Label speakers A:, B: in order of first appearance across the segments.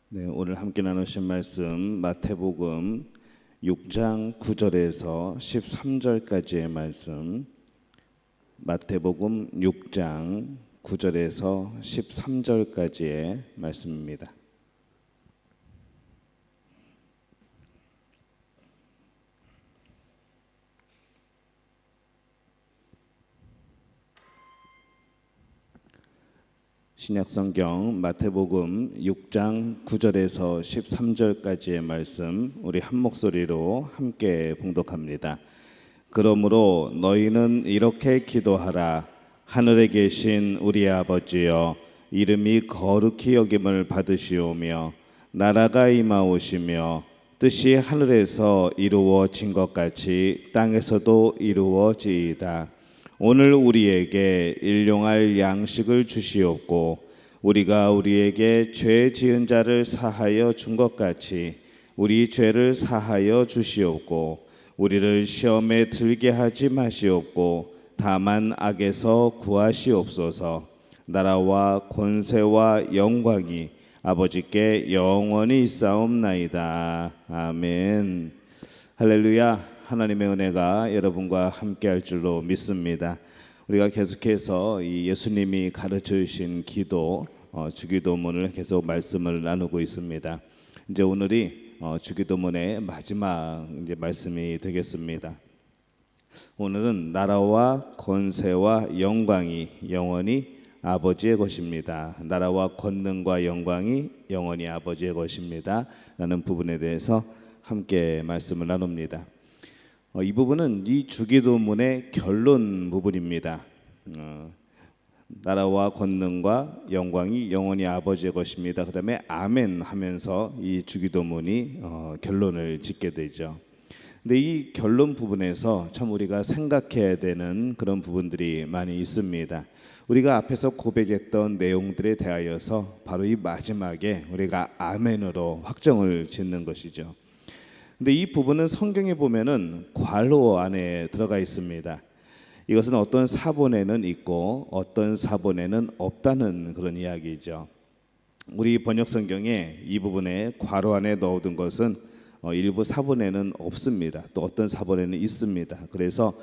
A: 네, 오늘 함께 나누신 말씀 마태복음 6장 9절에서 13절까지의 말씀. 마태복음 6장 9절에서 13절까지의 말씀입니다. 신약성경 마태복음 6장 9절에서 13절까지의 말씀, 우리 한 목소리로 함께 봉독합니다. 그러므로 너희는 이렇게 기도하라. 하늘에 계신 우리 아버지여, 이름이 거룩히 여김을 받으시오며 나라가 임하오시며 뜻이 하늘에서 이루어진 것 같이 땅에서도 이루어지이다. 오늘 우리에게 일용할 양식을 주시옵고 우리가 우리에게 죄 지은 자를 사하여 준 것 같이 우리 죄를 사하여 주시옵고 우리를 시험에 들게 하지 마시옵고 다만 악에서 구하시옵소서. 나라와 권세와 영광이 아버지께 영원히 있사옵나이다. 아멘. 할렐루야. 하나님의 은혜가 여러분과 함께할 줄로 믿습니다. 우리가 계속해서 이 예수님이 가르쳐 주신 기도, 주기도문을 계속 말씀을 나누고 있습니다. 이제 오늘이 주기도문의 마지막 이제 말씀이 되겠습니다. 오늘은 나라와 권세와 영광이 영원히 아버지의 것입니다. 나라와 권능과 영광이 영원히 아버지의 것입니다. 라는 부분에 대해서 함께 말씀을 나눕니다. 이 부분은 이 주기도문의 결론 부분입니다. 나라와 권능과 영광이 영원히 아버지의 것입니다. 그 다음에 아멘 하면서 이 주기도문이 결론을 짓게 되죠. 근데 이 결론 부분에서 참 우리가 생각해야 되는 그런 부분들이 많이 있습니다. 우리가 앞에서 고백했던 내용들에 대하여서 바로 이 마지막에 우리가 아멘으로 확정을 짓는 것이죠. 근데 이 부분은 성경에 보면은 괄호 안에 들어가 있습니다. 이것은 어떤 사본에는 있고 어떤 사본에는 없다는 그런 이야기죠. 우리 번역 성경에 이 부분에 괄호 안에 넣어둔 것은 일부 사본에는 없습니다. 또 어떤 사본에는 있습니다. 그래서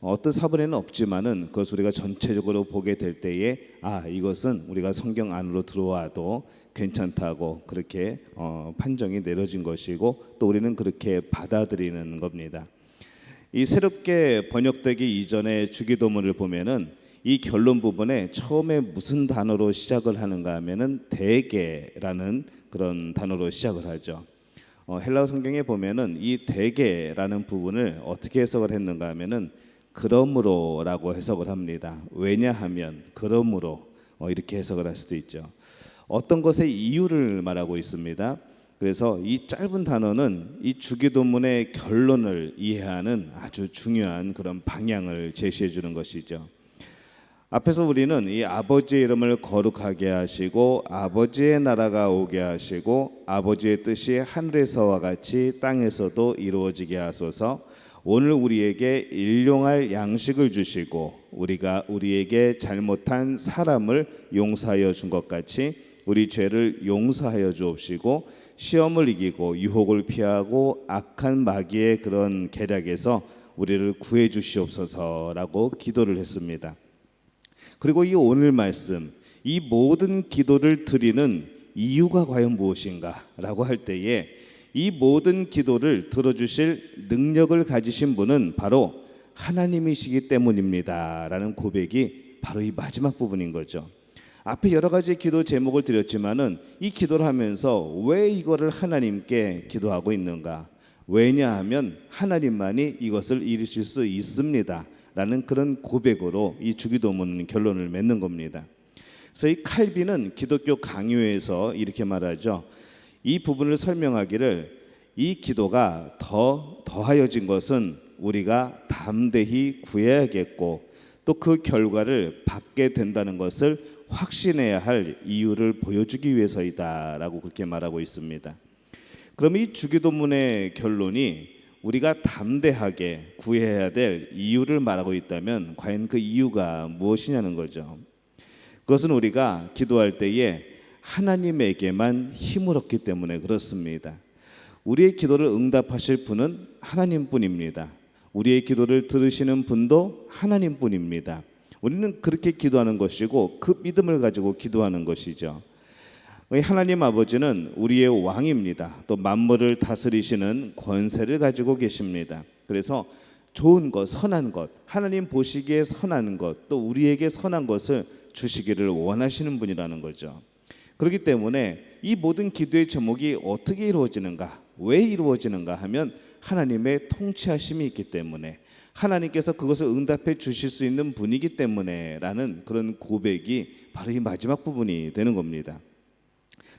A: 어떤 사본에는 없지만은 그것을 우리가 전체적으로 보게 될 때에 이것은 우리가 성경 안으로 들어와도 괜찮다고 그렇게 판정이 내려진 것이고 또 우리는 그렇게 받아들이는 겁니다. 이 새롭게 번역되기 이전의 주기도문을 보면은 이 결론 부분에 처음에 무슨 단어로 시작을 하는가 하면은 대개라는 그런 단어로 시작을 하죠. 헬라어 성경에 보면은 이 대개라는 부분을 어떻게 해석을 했는가 하면은 그러므로라고 해석을 합니다. 왜냐하면 그러므로 이렇게 해석을 할 수도 있죠. 어떤 것의 이유를 말하고 있습니다. 그래서 이 짧은 단어는 이 주기도문의 결론을 이해하는 아주 중요한 그런 방향을 제시해 주는 것이죠. 앞에서 우리는 이 아버지의 이름을 거룩하게 하시고 아버지의 나라가 오게 하시고 아버지의 뜻이 하늘에서와 같이 땅에서도 이루어지게 하소서. 오늘 우리에게 일용할 양식을 주시고 우리가 우리에게 잘못한 사람을 용서하여 준 것 같이 우리 죄를 용서하여 주옵시고 시험을 이기고 유혹을 피하고 악한 마귀의 그런 계략에서 우리를 구해 주시옵소서라고 기도를 했습니다. 그리고 이 오늘 말씀, 이 모든 기도를 드리는 이유가 과연 무엇인가라고 할 때에 이 모든 기도를 들어주실 능력을 가지신 분은 바로 하나님이시기 때문입니다라는 고백이 바로 이 마지막 부분인 거죠. 앞에 여러 가지 기도 제목을 드렸지만은 이 기도를 하면서 왜 이거를 하나님께 기도하고 있는가? 왜냐하면 하나님만이 이것을 이루실 수 있습니다. 라는 그런 고백으로 이 주기도문 결론을 맺는 겁니다. 그래서 이 칼빈은 기독교 강요에서 이렇게 말하죠. 이 부분을 설명하기를 이 기도가 더하여진 것은 우리가 담대히 구해야겠고 또 그 결과를 받게 된다는 것을 확신해야 할 이유를 보여주기 위해서이다라고 그렇게 말하고 있습니다. 그럼 이 주기도문의 결론이 우리가 담대하게 구해야 될 이유를 말하고 있다면 과연 그 이유가 무엇이냐는 거죠. 그것은 우리가 기도할 때에 하나님에게만 힘을 얻기 때문에 그렇습니다. 우리의 기도를 응답하실 분은 하나님뿐입니다. 우리의 기도를 들으시는 분도 하나님뿐입니다. 우리는 그렇게 기도하는 것이고 그 믿음을 가지고 기도하는 것이죠. 하나님 아버지는 우리의 왕입니다. 또 만물을 다스리시는 권세를 가지고 계십니다. 그래서 좋은 것, 선한 것, 하나님 보시기에 선한 것, 또 우리에게 선한 것을 주시기를 원하시는 분이라는 거죠. 그렇기 때문에 이 모든 기도의 제목이 어떻게 이루어지는가, 왜 이루어지는가 하면 하나님의 통치하심이 있기 때문에, 하나님께서 그것을 응답해 주실 수 있는 분이기 때문에 라는 그런 고백이 바로 이 마지막 부분이 되는 겁니다.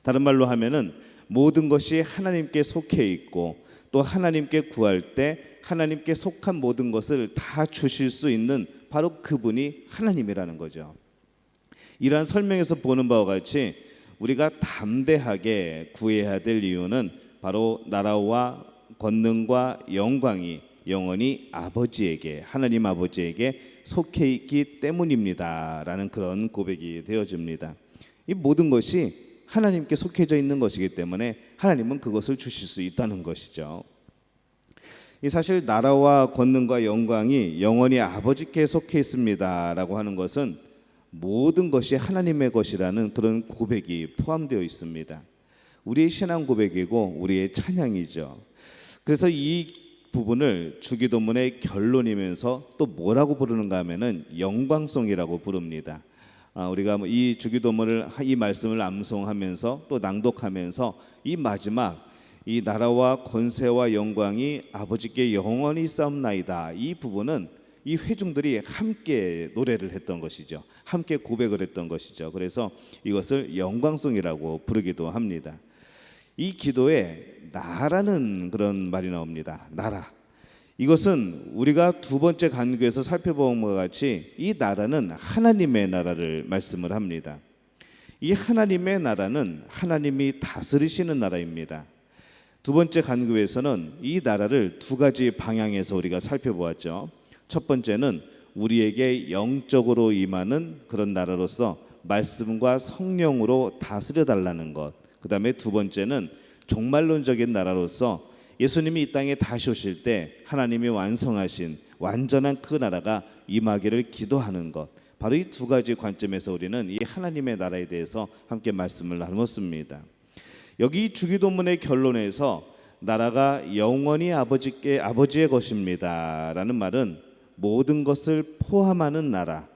A: 다른 말로 하면은 모든 것이 하나님께 속해 있고 또 하나님께 구할 때 하나님께 속한 모든 것을 다 주실 수 있는 바로 그분이 하나님이라는 거죠. 이러한 설명에서 보는 바와 같이 우리가 담대하게 구해야 될 이유는 바로 나라와 권능과 영광이 영원히 아버지에게, 하나님 아버지에게 속해 있기 때문입니다라는 그런 고백이 되어집니다. 이 모든 것이 하나님께 속해져 있는 것이기 때문에 하나님은 그것을 주실 수 있다는 것이죠. 이 사실 나라와 권능과 영광이 영원히 아버지께 속해 있습니다라고 하는 것은 모든 것이 하나님의 것이라는 그런 고백이 포함되어 있습니다. 우리의 신앙 고백이고 우리의 찬양이죠. 그래서 이 부분을 주기도문의 결론이면서 또 뭐라고 부르는가 하면은 영광송이라고 부릅니다. 우리가 이 주기도문을, 이 말씀을 암송하면서 또 낭독하면서 이 마지막 이 나라와 권세와 영광이 아버지께 영원히 있사옵나이다, 이 부분은 이 회중들이 함께 노래를 했던 것이죠. 함께 고백을 했던 것이죠. 그래서 이것을 영광송이라고 부르기도 합니다. 이 기도에 나라는 그런 말이 나옵니다. 나라. 이것은 우리가 두 번째 간구에서 살펴본 것과 같이 이 나라는 하나님의 나라를 말씀을 합니다. 이 하나님의 나라는 하나님이 다스리시는 나라입니다. 두 번째 간구에서는 이 나라를 두 가지 방향에서 우리가 살펴보았죠. 첫 번째는 우리에게 영적으로 임하는 그런 나라로서 말씀과 성령으로 다스려 달라는 것. 그 다음에 두 번째는 종말론적인 나라로서 예수님이 이 땅에 다시 오실 때 하나님이 완성하신 완전한 그 나라가 임하기를 기도하는 것. 바로 이 두 가지 관점에서 우리는 이 하나님의 나라에 대해서 함께 말씀을 나누었습니다. 여기 주기도문의 결론에서 나라가 영원히 아버지의 것입니다 라는 말은 모든 것을 포함하는 나라,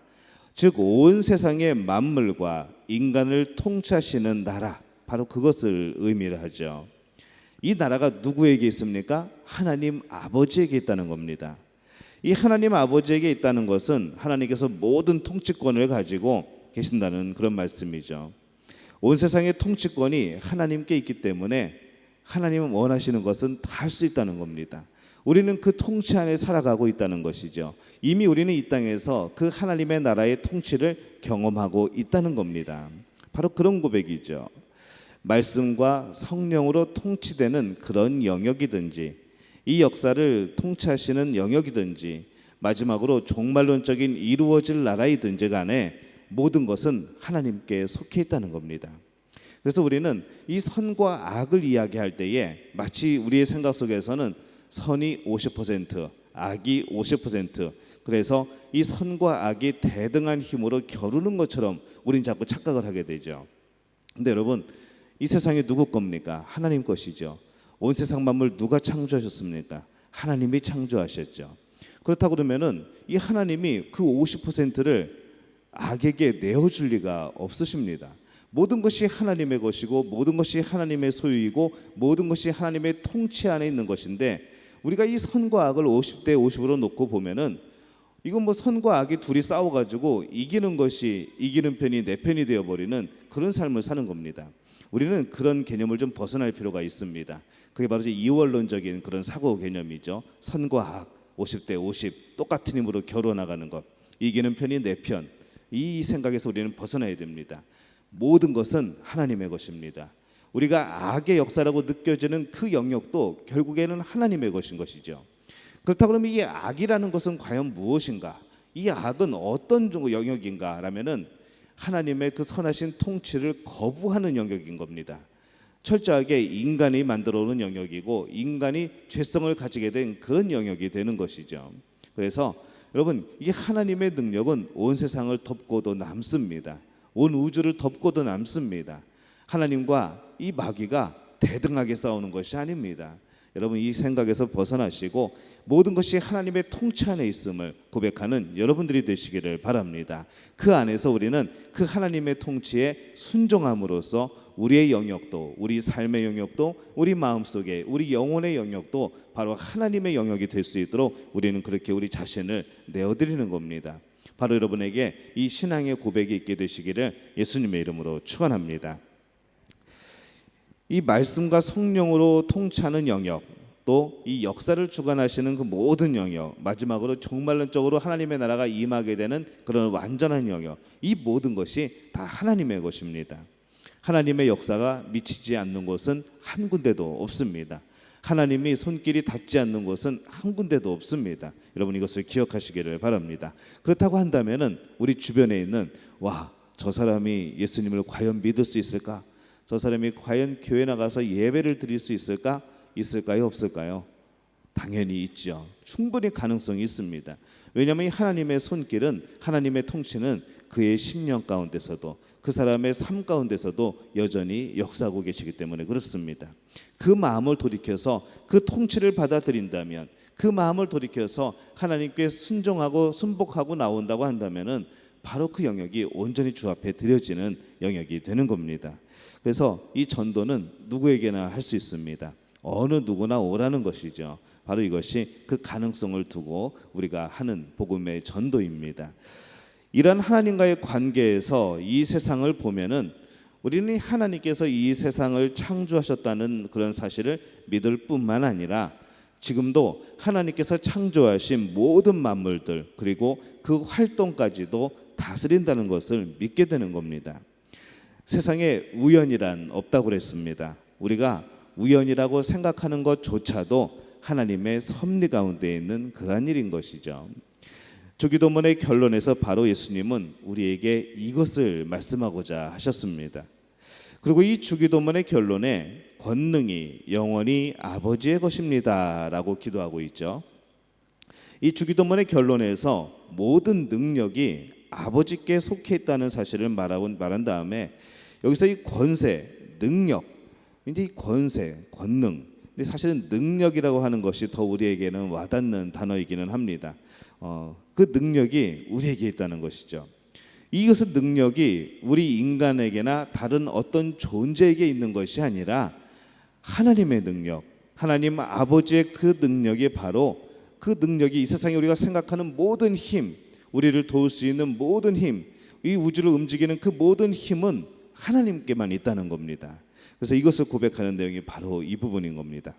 A: 즉 온 세상의 만물과 인간을 통치하시는 나라, 바로 그것을 의미를 하죠. 이 나라가 누구에게 있습니까? 하나님 아버지에게 있다는 겁니다. 이 하나님 아버지에게 있다는 것은 하나님께서 모든 통치권을 가지고 계신다는 그런 말씀이죠. 온 세상의 통치권이 하나님께 있기 때문에 하나님은 원하시는 것은 다 할 수 있다는 겁니다. 우리는 그 통치 안에 살아가고 있다는 것이죠. 이미 우리는 이 땅에서 그 하나님의 나라의 통치를 경험하고 있다는 겁니다. 바로 그런 고백이죠. 말씀과 성령으로 통치되는 그런 영역이든지, 이 역사를 통치하시는 영역이든지, 마지막으로 종말론적인 이루어질 나라이든지 간에 모든 것은 하나님께 속해 있다는 겁니다. 그래서 우리는 이 선과 악을 이야기할 때에 마치 우리의 생각 속에서는 선이 50%, 악이 50%, 그래서 이 선과 악이 대등한 힘으로 겨루는 것처럼 우리는 자꾸 착각을 하게 되죠. 근데 여러분, 이 세상이 누구 겁니까? 하나님 것이죠. 온 세상 만물 누가 창조하셨습니까? 하나님이 창조하셨죠. 그렇다고 그러면은 이 하나님이 그 50%를 악에게 내어줄 리가 없으십니다. 모든 것이 하나님의 것이고 모든 것이 하나님의 소유이고 모든 것이 하나님의 통치 안에 있는 것인데, 우리가 이 선과 악을 50대 50으로 놓고 보면은 이건 뭐 선과 악이 둘이 싸워가지고 이기는 편이 내 편이 되어버리는 그런 삶을 사는 겁니다. 우리는 그런 개념을 좀 벗어날 필요가 있습니다. 그게 바로 이원론적인 그런 사고 개념이죠. 선과 악 50대 50 똑같은 힘으로 겨뤄나가는 것, 이기는 편이 내 편, 이 생각에서 우리는 벗어나야 됩니다. 모든 것은 하나님의 것입니다. 우리가 악의 역사라고 느껴지는 그 영역도 결국에는 하나님의 것인 것이죠. 그렇다고 그러면 이 악이라는 것은 과연 무엇인가? 이 악은 어떤 영역인가? 라면은 하나님의 그 선하신 통치를 거부하는 영역인 겁니다. 철저하게 인간이 만들어 오는 영역이고 인간이 죄성을 가지게 된 그런 영역이 되는 것이죠. 그래서 여러분, 이 하나님의 능력은 온 세상을 덮고도 남습니다. 온 우주를 덮고도 남습니다. 하나님과 이 마귀가 대등하게 싸우는 것이 아닙니다. 여러분, 이 생각에서 벗어나시고 모든 것이 하나님의 통치 안에 있음을 고백하는 여러분들이 되시기를 바랍니다. 그 안에서 우리는 그 하나님의 통치에 순종함으로써 우리의 영역도, 우리 삶의 영역도, 우리 마음속에 우리 영혼의 영역도 바로 하나님의 영역이 될 수 있도록 우리는 그렇게 우리 자신을 내어드리는 겁니다. 바로 여러분에게 이 신앙의 고백이 있게 되시기를 예수님의 이름으로 축원합니다. 이 말씀과 성령으로 통치하는 영역, 또 이 역사를 주관하시는 그 모든 영역, 마지막으로 종말론적으로 하나님의 나라가 임하게 되는 그런 완전한 영역, 이 모든 것이 다 하나님의 것입니다. 하나님의 역사가 미치지 않는 곳은 한 군데도 없습니다. 하나님이 손길이 닿지 않는 곳은 한 군데도 없습니다. 여러분, 이것을 기억하시기를 바랍니다. 그렇다고 한다면은 우리 주변에 있는 저 사람이 예수님을 과연 믿을 수 있을까? 저 사람이 과연 교회 나가서 예배를 드릴 수 있을까? 있을까요? 없을까요? 당연히 있죠. 충분히 가능성이 있습니다. 왜냐하면 하나님의 손길은, 하나님의 통치는 그의 심령 가운데서도, 그 사람의 삶 가운데서도 여전히 역사하고 계시기 때문에 그렇습니다. 그 마음을 돌이켜서 그 통치를 받아들인다면, 그 마음을 돌이켜서 하나님께 순종하고 순복하고 나온다고 한다면은 바로 그 영역이 온전히 주 앞에 드려지는 영역이 되는 겁니다. 그래서 이 전도는 누구에게나 할 수 있습니다. 어느 누구나 오라는 것이죠. 바로 이것이 그 가능성을 두고 우리가 하는 복음의 전도입니다. 이런 하나님과의 관계에서 이 세상을 보면은 우리는 하나님께서 이 세상을 창조하셨다는 그런 사실을 믿을 뿐만 아니라 지금도 하나님께서 창조하신 모든 만물들, 그리고 그 활동까지도 다스린다는 것을 믿게 되는 겁니다. 세상에 우연이란 없다고 그랬습니다. 우리가 우연이라고 생각하는 것조차도 하나님의 섭리 가운데 있는 그러한 일인 것이죠. 주기도문의 결론에서 바로 예수님은 우리에게 이것을 말씀하고자 하셨습니다. 그리고 이 주기도문의 결론에 권능이 영원히 아버지의 것입니다 라고 기도하고 있죠. 이 주기도문의 결론에서 모든 능력이 아버지께 속해 있다는 사실을 말한 다음에 여기서 이 권세, 능력, 이제 이 권세, 권능, 근데 사실은 능력이라고 하는 것이 더 우리에게는 와닿는 단어이기는 합니다. 그 능력이 우리에게 있다는 것이죠. 이것은 능력이 우리 인간에게나 다른 어떤 존재에게 있는 것이 아니라 하나님의 능력, 하나님 아버지의 그 능력이 바로 그 능력이 이 세상에 우리가 생각하는 모든 힘, 우리를 도울 수 있는 모든 힘, 이 우주를 움직이는 그 모든 힘은 하나님께만 있다는 겁니다. 그래서 이것을 고백하는 내용이 바로 이 부분인 겁니다.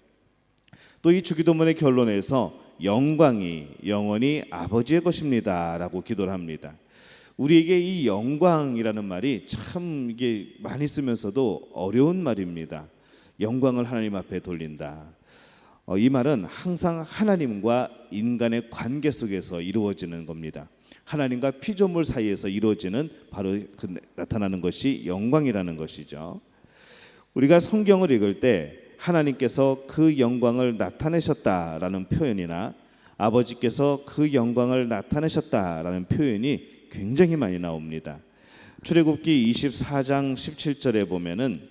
A: 또 이 주기도문의 결론에서 영광이 영원히 아버지의 것입니다 라고 기도를 합니다. 우리에게 이 영광이라는 말이 참 이게 많이 쓰면서도 어려운 말입니다. 영광을 하나님 앞에 돌린다. 이 말은 항상 하나님과 인간의 관계 속에서 이루어지는 겁니다. 하나님과 피조물 사이에서 이루어지는 바로 그 나타나는 것이 영광이라는 것이죠. 우리가 성경을 읽을 때 하나님께서 그 영광을 나타내셨다라는 표현이나 아버지께서 그 영광을 나타내셨다라는 표현이 굉장히 많이 나옵니다. 출애굽기 24장 17절에 보면은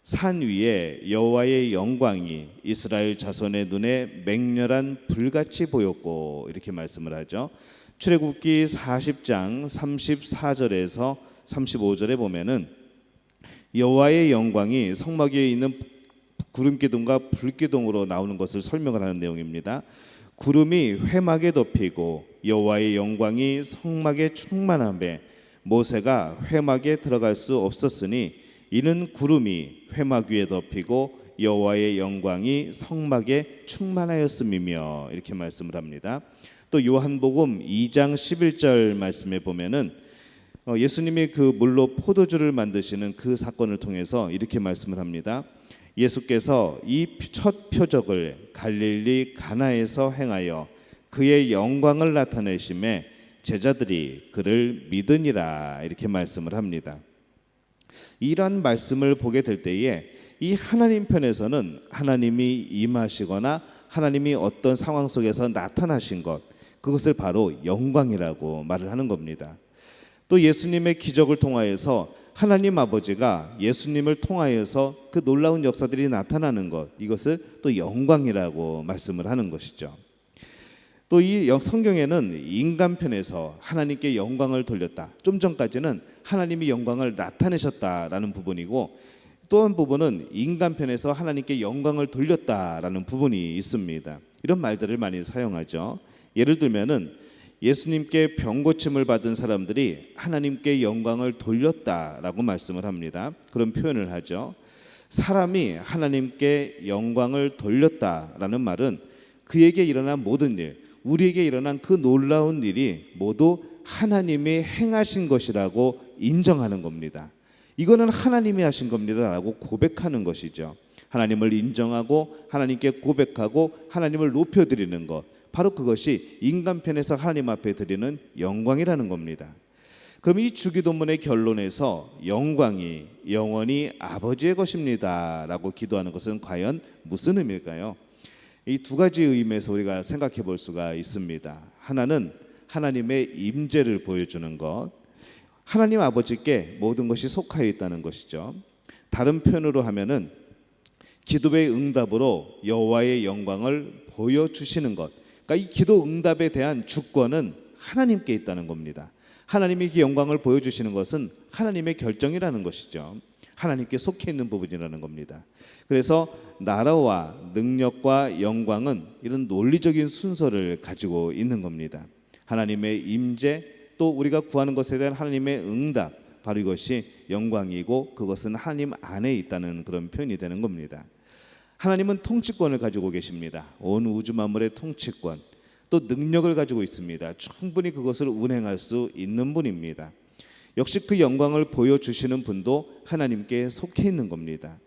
A: 산 위에 여호와의 영광이 이스라엘 자손의 눈에 맹렬한 불같이 보였고 이렇게 말씀을 하죠. 출애굽기 40장 34절에서 35절에 보면은 여호와의 영광이 성막 위에 있는 구름기둥과 불기둥으로 나오는 것을 설명을 하는 내용입니다. 구름이 회막에 덮이고 여호와의 영광이 성막에 충만하며 모세가 회막에 들어갈 수 없었으니 이는 구름이 회막 위에 덮이고 여호와의 영광이 성막에 충만하였음이며 이렇게 말씀을 합니다. 또 요한복음 2장 11절 말씀에 보면은 예수님이 그 물로 포도주를 만드시는 그 사건을 통해서 이렇게 말씀을 합니다. 예수께서 이 첫 표적을 갈릴리 가나에서 행하여 그의 영광을 나타내심에 제자들이 그를 믿으니라 이렇게 말씀을 합니다. 이러한 말씀을 보게 될 때에 이 하나님 편에서는 하나님이 임하시거나 하나님이 어떤 상황 속에서 나타나신 것, 그것을 바로 영광이라고 말을 하는 겁니다. 또 예수님의 기적을 통하여서 하나님 아버지가 예수님을 통하여서 그 놀라운 역사들이 나타나는 것, 이것을 또 영광이라고 말씀을 하는 것이죠. 또 이 성경에는 인간 편에서 하나님께 영광을 돌렸다. 좀 전까지는 하나님이 영광을 나타내셨다라는 부분이고, 또 한 부분은 인간 편에서 하나님께 영광을 돌렸다라는 부분이 있습니다. 이런 말들을 많이 사용하죠. 예를 들면은 예수님께 병 고침을 받은 사람들이 하나님께 영광을 돌렸다라고 말씀을 합니다. 그런 표현을 하죠. 사람이 하나님께 영광을 돌렸다라는 말은 그에게 일어난 모든 일, 우리에게 일어난 그 놀라운 일이 모두 하나님이 행하신 것이라고 인정하는 겁니다. 이거는 하나님이 하신 겁니다라고 고백하는 것이죠. 하나님을 인정하고 하나님께 고백하고 하나님을 높여드리는 것, 바로 그것이 인간 편에서 하나님 앞에 드리는 영광이라는 겁니다. 그럼 이 주기도문의 결론에서 영광이 영원히 아버지의 것입니다 라고 기도하는 것은 과연 무슨 의미일까요? 이 두 가지 의미에서 우리가 생각해 볼 수가 있습니다. 하나는 하나님의 임재를 보여주는 것, 하나님 아버지께 모든 것이 속하여 있다는 것이죠. 다른 표현으로 하면은 기도의 응답으로 여호와의 영광을 보여주시는 것, 그러니까 이 기도 응답에 대한 주권은 하나님께 있다는 겁니다. 하나님이 그 영광을 보여주시는 것은 하나님의 결정이라는 것이죠. 하나님께 속해 있는 부분이라는 겁니다. 그래서 나라와 능력과 영광은 이런 논리적인 순서를 가지고 있는 겁니다. 하나님의 임재, 또 우리가 구하는 것에 대한 하나님의 응답, 바로 이것이 영광이고 그것은 하나님 안에 있다는 그런 표현이 되는 겁니다. 하나님은 통치권을 가지고 계십니다. 온 우주 만물의 통치권, 또 능력을 가지고 있습니다. 충분히 그것을 운행할 수 있는 분입니다. 역시 그 영광을 보여주시는 분도 하나님께 속해 있는 겁니다.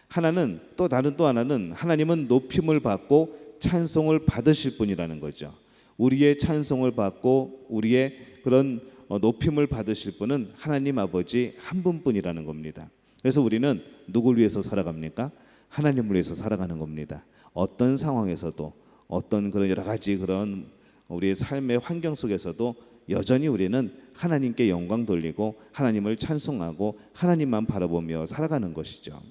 A: 하나는 또 다른 또 하나는 하나님은 높임을 받고 찬송을 받으실 분이라는 거죠. 우리의 찬송을 받고 우리의 그런 높임을 받으실 분은 하나님 아버지 한 분뿐이라는 겁니다. 그래서 우리는 누굴 위해서 살아갑니까? 하나님을 위해서 살아가는 겁니다. 어떤 상황에서도, 어떤 그런 여러 가지 그런 우리의 삶의 환경 속에서도 여전히 우리는 하나님께 영광 돌리고 하나님을 찬송하고 하나님만 바라보며 살아가는 것이죠.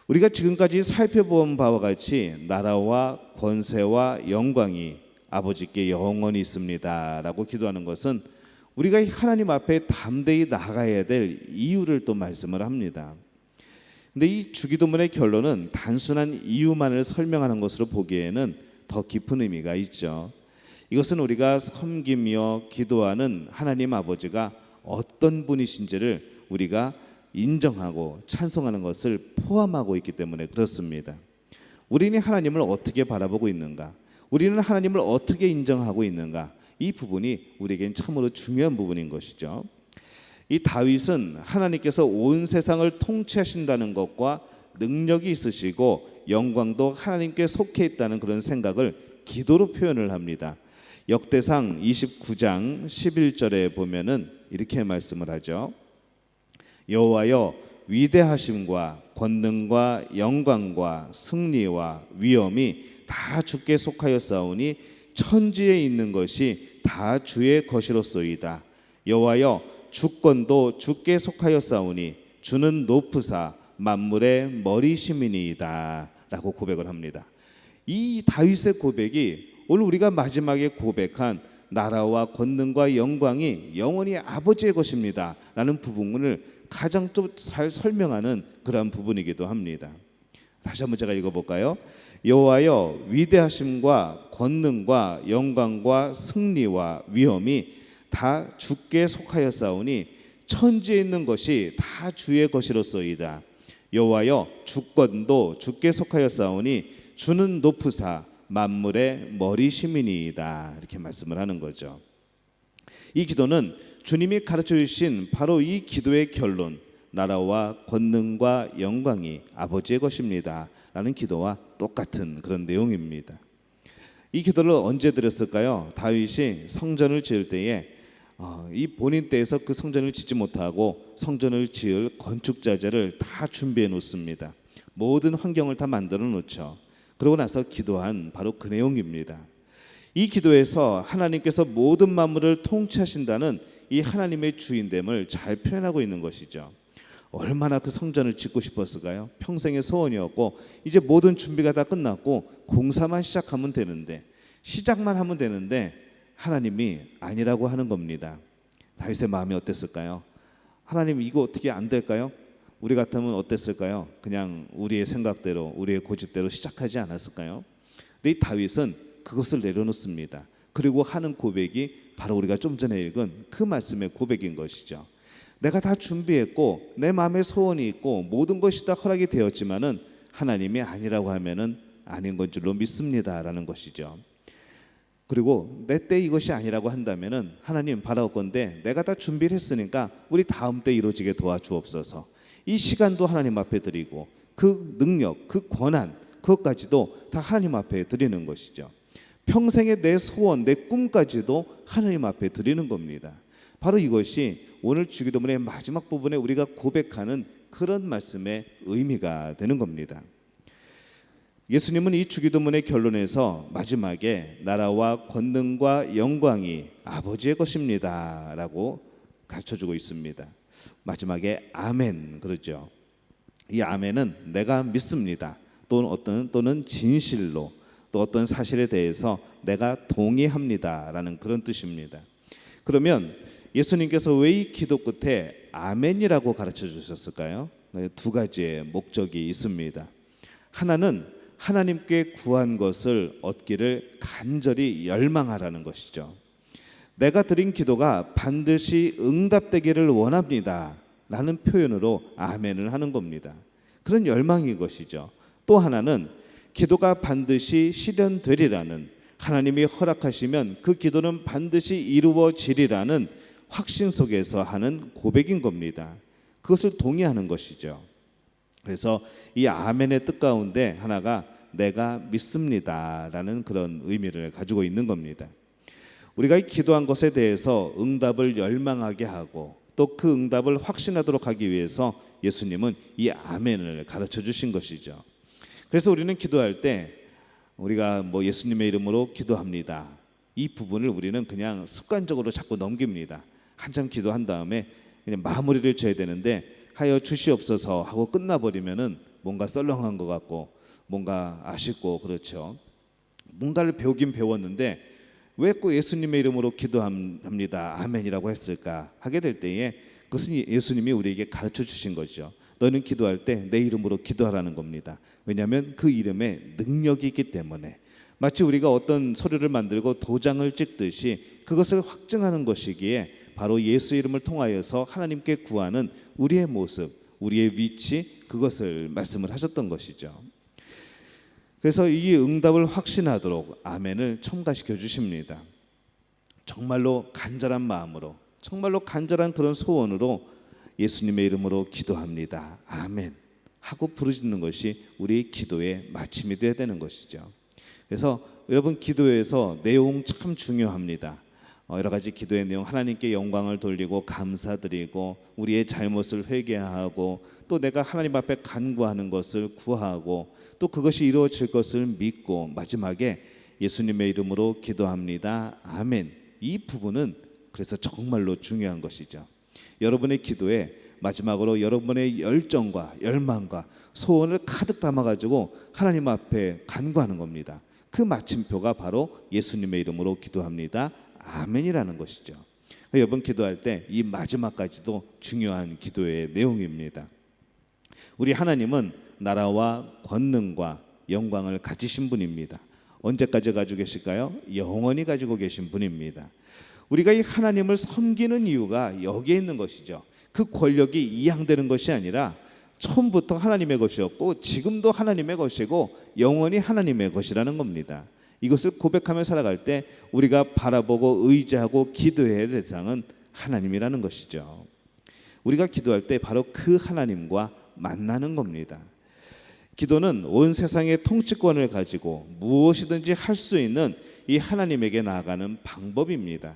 A: 우리가 지금까지 살펴본 바와 같이 나라와 권세와 영광이 아버지께 영원히 있습니다 라고 기도하는 것은 우리가 하나님 앞에 담대히 나가야 될 이유를 또 말씀을 합니다. 근데 이 주기도문의 결론은 단순한 이유만을 설명하는 것으로 보기에는 더 깊은 의미가 있죠. 이것은 우리가 섬기며 기도하는 하나님 아버지가 어떤 분이신지를 우리가 인정하고 찬송하는 것을 포함하고 있기 때문에 그렇습니다. 우리는 하나님을 어떻게 바라보고 있는가? 우리는 하나님을 어떻게 인정하고 있는가? 이 부분이 우리에겐 참으로 중요한 부분인 것이죠. 이 다윗은 하나님께서 온 세상을 통치하신다는 것과 능력이 있으시고 영광도 하나님께 속해 있다는 그런 생각을 기도로 표현을 합니다. 역대상 29장 11절에 보면은 이렇게 말씀을 하죠. 여호와여, 위대하심과 권능과 영광과 승리와 위엄이 다 주께 속하였사오니 천지에 있는 것이 다 주의 것이로소이다. 여호와여, 주권도 주께 속하였사오니 주는 높으사 만물의 머리심이니이다 라고 고백을 합니다. 이 다윗의 고백이 오늘 우리가 마지막에 고백한 나라와 권능과 영광이 영원히 아버지의 것입니다 라는 부분을 가장 좀 잘 설명하는 그러한 부분이기도 합니다. 다시 한번 제가 읽어볼까요? 여호와여, 위대하심과 권능과 영광과 승리와 위엄이 다 주께 속하였사오니 천지에 있는 것이 다 주의 것이로소이다. 여호와여, 주권도 주께 속하였사오니 주는 높으사 만물의 머리심이니이다. 이렇게 말씀을 하는 거죠. 이 기도는 주님이 가르쳐 주신 바로 이 기도의 결론, 나라와 권능과 영광이 아버지의 것입니다 라는 기도와 똑같은 그런 내용입니다. 이 기도를 언제 드렸을까요? 다윗이 성전을 지을 때에 이 본인 때에서 그 성전을 짓지 못하고 성전을 지을 건축자재를 다 준비해 놓습니다. 모든 환경을 다 만들어 놓죠. 그러고 나서 기도한 바로 그 내용입니다. 이 기도에서 하나님께서 모든 만물을 통치하신다는 이 하나님의 주인됨을 잘 표현하고 있는 것이죠. 얼마나 그 성전을 짓고 싶었을까요? 평생의 소원이었고 이제 모든 준비가 다 끝났고 공사만 시작하면 되는데, 시작만 하면 되는데 하나님이 아니라고 하는 겁니다. 다윗의 마음이 어땠을까요? 하나님, 이거 어떻게 안 될까요? 우리 같으면 어땠을까요? 그냥 우리의 생각대로, 우리의 고집대로 시작하지 않았을까요? 근데 이 다윗은 그것을 내려놓습니다. 그리고 하는 고백이 바로 우리가 좀 전에 읽은 그 말씀의 고백인 것이죠. 내가 다 준비했고 내 마음에 소원이 있고 모든 것이 다 허락이 되었지만은 하나님이 아니라고 하면은 아닌 건 줄로 믿습니다라는 것이죠. 그리고 내 때 이것이 아니라고 한다면은 하나님 바라옵건대 내가 다 준비를 했으니까 우리 다음 때 이루어지게 도와주옵소서. 이 시간도 하나님 앞에 드리고 그 능력, 그 권한, 그것까지도 다 하나님 앞에 드리는 것이죠. 평생의 내 소원, 내 꿈까지도 하나님 앞에 드리는 겁니다. 바로 이것이 오늘 주기도문의 마지막 부분에 우리가 고백하는 그런 말씀의 의미가 되는 겁니다. 예수님은 이 주기도문의 결론에서 마지막에 나라와 권능과 영광이 아버지의 것입니다 라고 가르쳐주고 있습니다. 마지막에 아멘 그러죠. 이 아멘은 내가 믿습니다, 또는 진실로, 또 어떤 사실에 대해서 내가 동의합니다 라는 그런 뜻입니다. 그러면 예수님께서 왜 이 기도 끝에 아멘이라고 가르쳐 주셨을까요? 두 가지의 목적이 있습니다. 하나는 하나님께 구한 것을 얻기를 간절히 열망하라는 것이죠. 내가 드린 기도가 반드시 응답되기를 원합니다 라는 표현으로 아멘을 하는 겁니다. 그런 열망인 것이죠. 또 하나는 기도가 반드시 실현되리라는, 하나님이 허락하시면 그 기도는 반드시 이루어지리라는 확신 속에서 하는 고백인 겁니다. 그것을 동의하는 것이죠. 그래서 이 아멘의 뜻 가운데 하나가 내가 믿습니다라는 그런 의미를 가지고 있는 겁니다. 우리가 이 기도한 것에 대해서 응답을 열망하게 하고 또 그 응답을 확신하도록 하기 위해서 예수님은 이 아멘을 가르쳐 주신 것이죠. 그래서 우리는 기도할 때 우리가 예수님의 이름으로 기도합니다, 이 부분을 우리는 그냥 습관적으로 자꾸 넘깁니다. 한참 기도한 다음에 그냥 마무리를 져야 되는데 하여 주시옵소서 하고 끝나버리면은 뭔가 썰렁한 것 같고 뭔가 아쉽고 그렇죠. 뭔가를 배우긴 배웠는데 왜 꼭 예수님의 이름으로 기도합니다 아멘이라고 했을까 하게 될 때에 그것은 예수님이 우리에게 가르쳐 주신 거죠. 너는 기도할 때 내 이름으로 기도하라는 겁니다. 왜냐하면 그 이름에 능력이 있기 때문에. 마치 우리가 어떤 서류를 만들고 도장을 찍듯이 그것을 확증하는 것이기에 바로 예수 이름을 통하여서 하나님께 구하는 우리의 모습, 우리의 위치, 그것을 말씀을 하셨던 것이죠. 그래서 이 응답을 확신하도록 아멘을 첨가시켜 주십니다. 정말로 간절한 마음으로, 정말로 간절한 그런 소원으로 예수님의 이름으로 기도합니다 아멘 하고 부르짖는 것이 우리의 기도의 마침이 되어야 되는 것이죠. 그래서 여러분, 기도에서 내용 참 중요합니다. 여러 가지 기도의 내용, 하나님께 영광을 돌리고 감사드리고 우리의 잘못을 회개하고 또 내가 하나님 앞에 간구하는 것을 구하고 또 그것이 이루어질 것을 믿고 마지막에 예수님의 이름으로 기도합니다 아멘, 이 부분은 그래서 정말로 중요한 것이죠. 여러분의 기도에 마지막으로 여러분의 열정과 열망과 소원을 가득 담아가지고 하나님 앞에 간구하는 겁니다. 그 마침표가 바로 예수님의 이름으로 기도합니다 아멘이라는 것이죠. 여러분, 기도할 때 이 마지막까지도 중요한 기도의 내용입니다. 우리 하나님은 나라와 권능과 영광을 가지신 분입니다. 언제까지 가지고 계실까요? 영원히 가지고 계신 분입니다. 우리가 이 하나님을 섬기는 이유가 여기에 있는 것이죠. 그 권력이 이양되는 것이 아니라 처음부터 하나님의 것이었고 지금도 하나님의 것이고 영원히 하나님의 것이라는 겁니다. 이것을 고백하며 살아갈 때 우리가 바라보고 의지하고 기도해야 할 대상은 하나님이라는 것이죠. 우리가 기도할 때 바로 그 하나님과 만나는 겁니다. 기도는 온 세상의 통치권을 가지고 무엇이든지 할 수 있는 이 하나님에게 나아가는 방법입니다.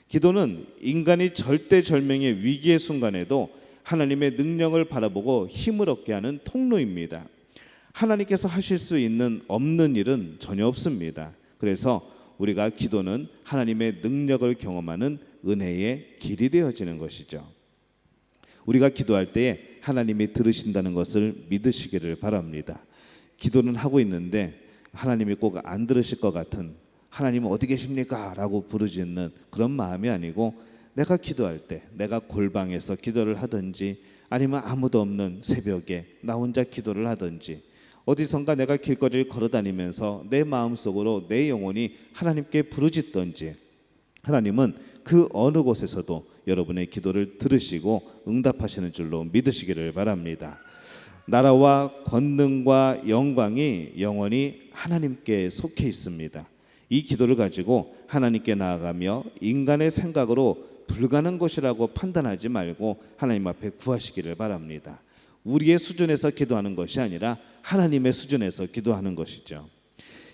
A: 기도는 인간이 절대절명의 위기의 순간에도 하나님의 능력을 바라보고 힘을 얻게 하는 통로입니다. 하나님께서 하실 수 있는 없는 일은 전혀 없습니다. 그래서 우리가 기도는 하나님의 능력을 경험하는 은혜의 길이 되어지는 것이죠. 우리가 기도할 때에 하나님이 들으신다는 것을 믿으시기를 바랍니다. 기도는 하고 있는데 하나님이 꼭 안 들으실 것 같은, 하나님은 어디 계십니까? 라고 부르짖는 그런 마음이 아니고, 내가 기도할 때 내가 골방에서 기도를 하든지 아니면 아무도 없는 새벽에 나 혼자 기도를 하든지 어디선가 내가 길거리를 걸어다니면서 내 마음속으로 내 영혼이 하나님께 부르짖든지, 하나님은 그 어느 곳에서도 여러분의 기도를 들으시고 응답하시는 줄로 믿으시기를 바랍니다. 나라와 권능과 영광이 영원히 하나님께 속해 있습니다. 이 기도를 가지고 하나님께 나아가며 인간의 생각으로 불가능한 것이라고 판단하지 말고 하나님 앞에 구하시기를 바랍니다. 우리의 수준에서 기도하는 것이 아니라 하나님의 수준에서 기도하는 것이죠.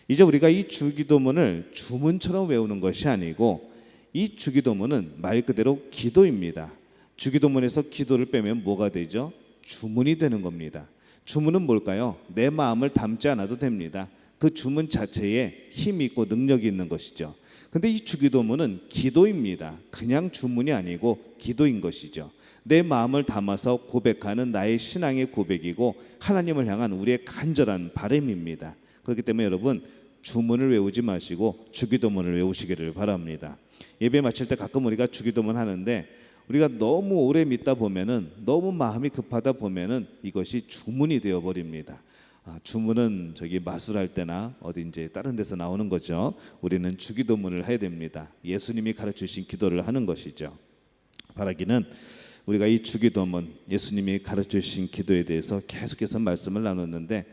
A: 이제 우리가 이 주기도문을 주문처럼 외우는 것이 아니고, 이 주기도문은 말 그대로 기도입니다. 주기도문에서 기도를 빼면 뭐가 되죠? 주문이 되는 겁니다. 주문은 뭘까요? 내 마음을 담지 않아도 됩니다. 그 주문 자체에 힘이 있고 능력이 있는 것이죠. 근데 이 주기도문은 기도입니다. 그냥 주문이 아니고 기도인 것이죠. 내 마음을 담아서 고백하는 나의 신앙의 고백이고 하나님을 향한 우리의 간절한 바람입니다. 그렇기 때문에 여러분, 주문을 외우지 마시고 주기도문을 외우시기를 바랍니다. 예배 마칠 때 가끔 우리가 주기도문 하는데, 우리가 너무 오래 믿다 보면은, 너무 마음이 급하다 보면은 이것이 주문이 되어 버립니다. 주문은 저기 마술할 때나 어디 이제 다른 데서 나오는 거죠. 우리는 주기도문을 해야 됩니다. 예수님이 가르쳐 주신 기도를 하는 것이죠. 바라기는 우리가 이 주기도문, 예수님이 가르쳐 주신 기도에 대해서 계속해서 말씀을 나눴는데,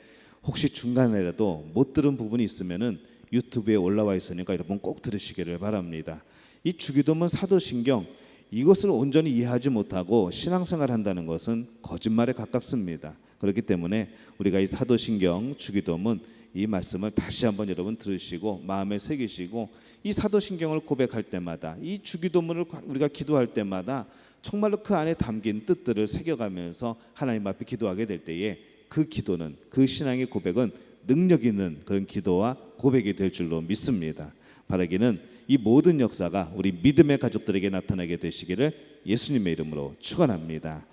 A: 혹시 중간에라도 못 들은 부분이 있으면은 유튜브에 올라와 있으니까 여러분 꼭 들으시기를 바랍니다. 이 주기도문, 사도신경, 이것을 온전히 이해하지 못하고 신앙생활 한다는 것은 거짓말에 가깝습니다. 그렇기 때문에 우리가 이 사도신경, 주기도문, 이 말씀을 다시 한번 여러분 들으시고 마음에 새기시고, 이 사도신경을 고백할 때마다, 이 주기도문을 우리가 기도할 때마다 정말로 그 안에 담긴 뜻들을 새겨가면서 하나님 앞에 기도하게 될 때에 그 기도는, 그 신앙의 고백은 능력 있는 그런 기도와 고백이 될 줄로 믿습니다. 바라기는 이 모든 역사가 우리 믿음의 가족들에게 나타나게 되시기를 예수님의 이름으로 축원합니다.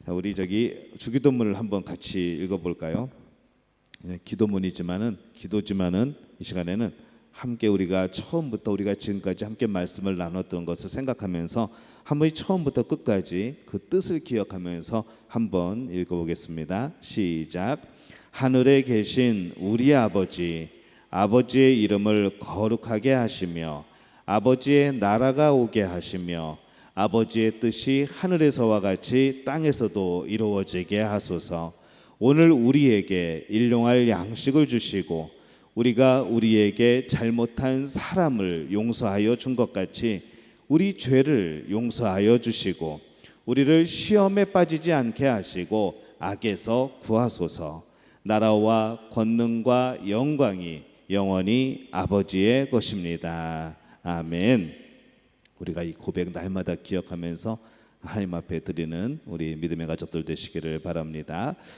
A: 자, 우리 저기 주기도문을 한번 같이 읽어볼까요? 기도문이지만은, 기도지만은 이 시간에는 함께 우리가 처음부터 우리가 지금까지 함께 말씀을 나눴던 것을 생각하면서 한번 처음부터 끝까지 그 뜻을 기억하면서 한번 읽어보겠습니다. 시작. 하늘에 계신 우리 아버지, 아버지의 이름을 거룩하게 하시며 아버지의 나라가 오게 하시며 아버지의 뜻이 하늘에서와 같이 땅에서도 이루어지게 하소서. 오늘 우리에게 일용할 양식을 주시고 우리가 우리에게 잘못한 사람을 용서하여 준 것 같이 우리 죄를 용서하여 주시고 우리를 시험에 빠지지 않게 하시고 악에서 구하소서. 나라와 권능과 영광이 영원히 아버지의 것입니다. 아멘. 우리가 이 고백 날마다 기억하면서 하나님 앞에 드리는 우리 믿음의 가족들 되시기를 바랍니다.